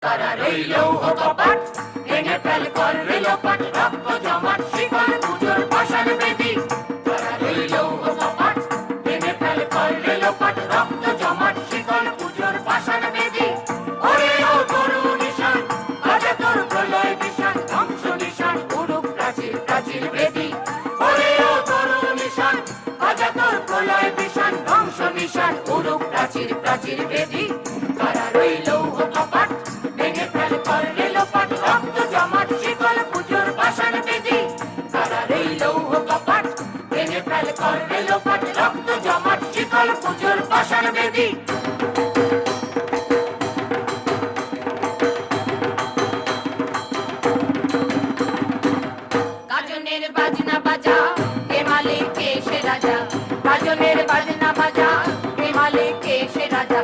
তারা রইল কপাট, ভেঙে ফেল কর রেলপাট, রক্ত জমাট শিকল পুজোর পাষাণ বেদী। তারা রইল কপাট, ভেঙে ফেল কর রেলপাট, রক্ত জমাট শিকল পুজোর পাষাণ বেদী। ওরে ও তরু নিশান, বাজে তোর প্রলয় বিশান, ধ্বংস নিশান উড়ুক প্রাচীর প্রাচীর বেদী। ওরে ও তরু নিশান, বাজে তোর প্রলয় বিশান, ধ্বংস নিশান উড়ুক প্রাচীর প্রাচীর বেদী। তারা রইল কপাট, ভেঙে ফেল কর রেলপাট, রক্ত জমাট শিকল পুজোর পাষাণ বেদী। তারা রইল কপাট, ভেঙে ফেল কর রেলপাট, রক্ত জমাট শিকল পুজোর পাষাণ বেদী। গাজনের বাজনা বাজা, কে মালিক কে সে রাজা। গাজনের বাজনা বাজা, কে মালিক কে সে রাজা।